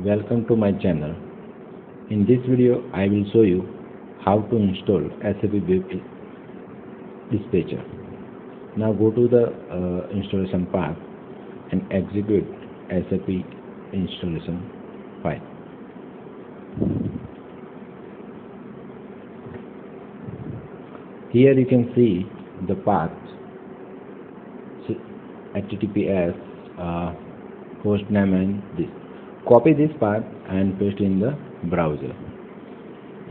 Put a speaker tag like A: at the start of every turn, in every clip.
A: Welcome to my channel. In this video I will show you how to install SAP Web Dispatcher. Now go to the installation path and execute SAP installation file. Here you can see the path https hostname and this. Copy this path and paste in the browser.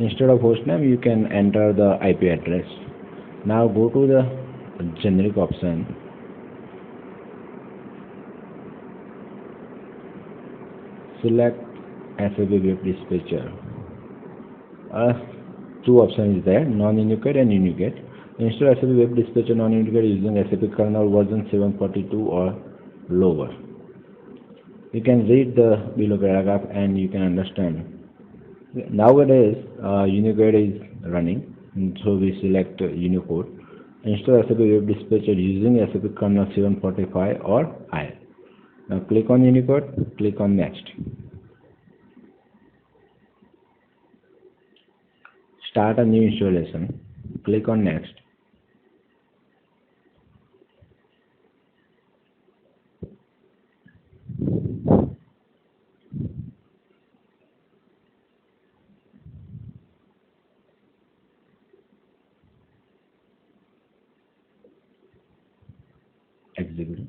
A: Instead of hostname, you can enter the IP address. Now go to the generic option. Select SAP Web Dispatcher. Two options is there: non-unicode and unicode. Install SAP Web Dispatcher non-unicode using SAP kernel version 742 or lower. You can read the below paragraph and you can understand. Nowadays Unicode is running, so we select Unicode. Install SAP Web Dispatcher using SAP kernel 745 or higher. Now click on Unicode, click on Next. Start a new installation, click on Next. Execute.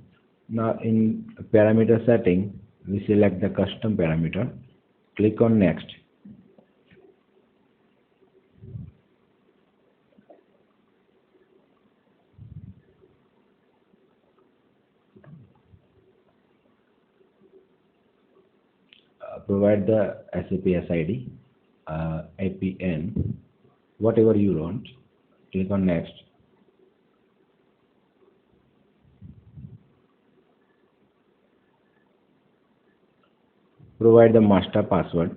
A: Now in parameter setting, we select the custom parameter, click on Next. Provide the SAP SID, APN, whatever you want. Click on Next. Provide the master password.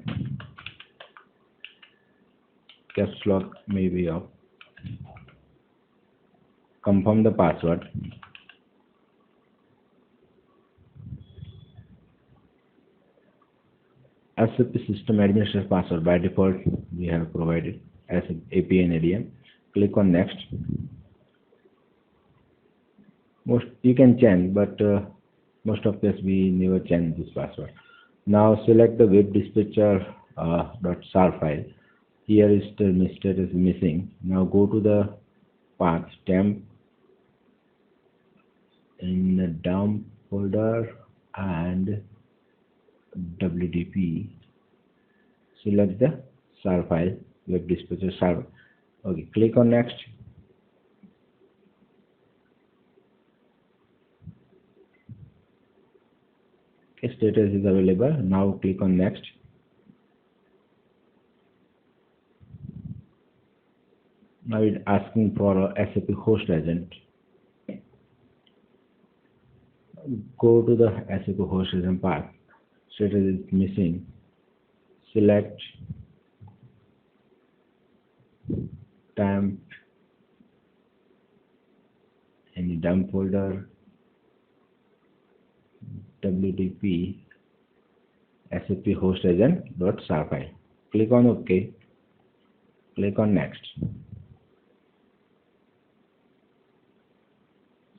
A: Caps lock may be off. Confirm the password. SAP System Administrator password by default we have provided as APN ADM. Click on Next. You can change, but most of this we never change this password. Now select the web dispatcher .sar file. Here is the status missing. Now go to the path temp in the dump folder and WDP. Select the SAR file, web dispatcher SAR. Okay, click on Next. Status is available. Now click on Next. Now it's asking for a SAP host agent. Go to the SAP host agent path. Status is missing. Select temp in the dump folder, WDP SAP host agent .sar file. Click on OK. Click on Next.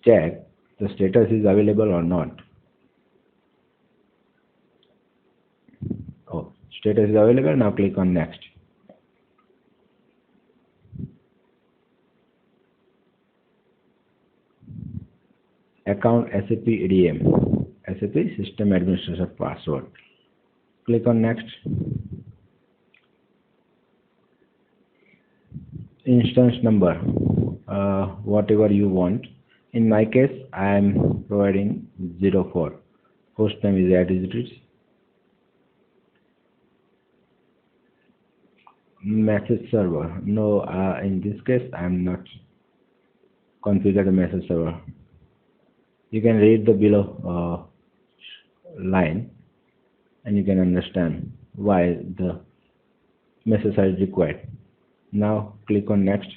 A: Check the status is available or not. Oh, status is available. Now click on Next. Account SAP ADM, SAP System Administrator password. Click on Next. Instance number, whatever you want. In my case, I am providing 04. Host name is address. Message server. No, in this case, I am not configured a message server. You can read the below line and you can understand why the message is required. Now click on Next.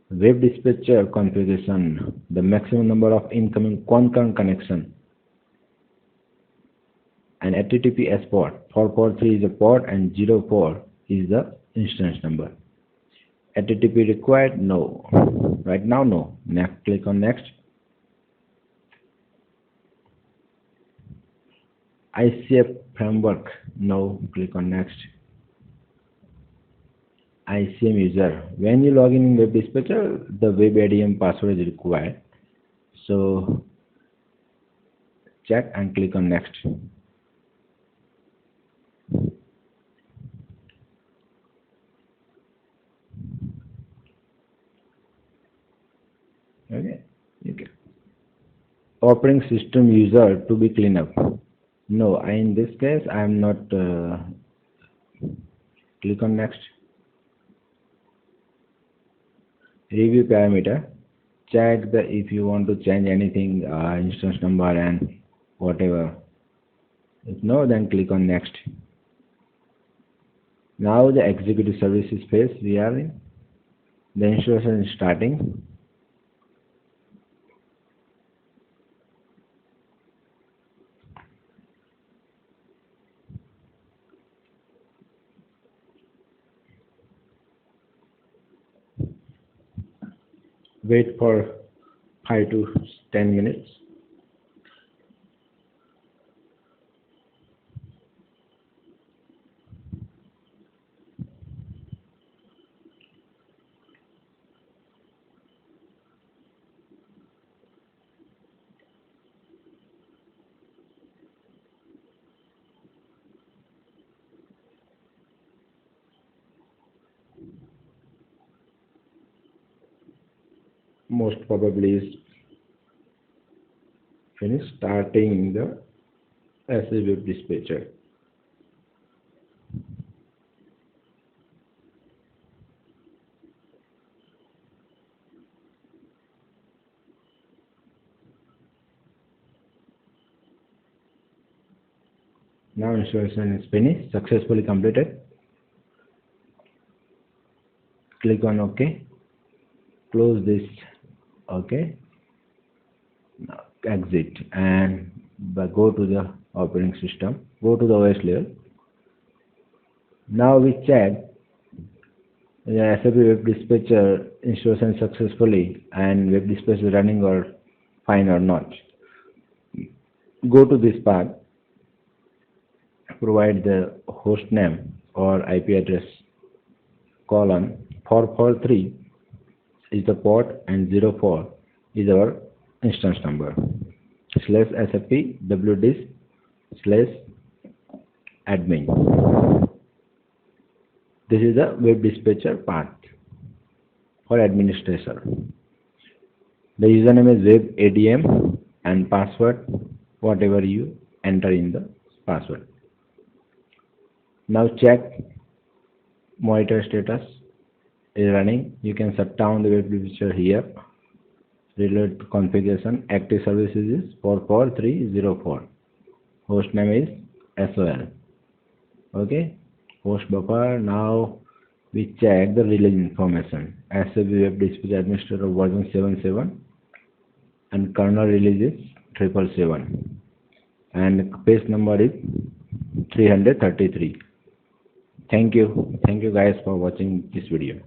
A: Web Dispatcher configuration, the maximum number of incoming concurrent connection and HTTPS port. 443 is a port and 04 is the instance number. HTTP required? No. Right now, no. Next, click on next. ICF framework? No. Click on next. ICM user. When you log in Web Dispatcher, the Web ADM password is required. So check and click on next. Okay. Operating system user to be cleaned up. No, in this case I am not. Click on next. Review parameter. Check if you want to change anything, instance number and whatever. If no, then click on next. Now the executive services phase we are in. The installation is starting. Wait for 5 to 10 minutes. Most probably is finished. Starting the SAP Web Dispatcher. Now installation is finished, successfully completed. Click on OK. Close this. OK. Now exit and go to the operating system. Go to the OS level. Now we check the SAP Web Dispatcher installation successfully and Web Dispatcher running or fine or not. Go to this path. Provide the host name or IP address, colon 443 is the port and 04 is our instance number, /SAP wdisk /admin. This is the Web Dispatcher path for administration. The username is Web ADM and password whatever you enter in the password. Now check monitor status is running. You can shut down the Web Dispatcher here. Related to configuration, active services is 44304. Host name is SOL. Okay. Host buffer. Now we check the release information. SAP Web Dispatcher Administrator version 7.7 and kernel release is 777 and page number is 333. Thank you guys for watching this video.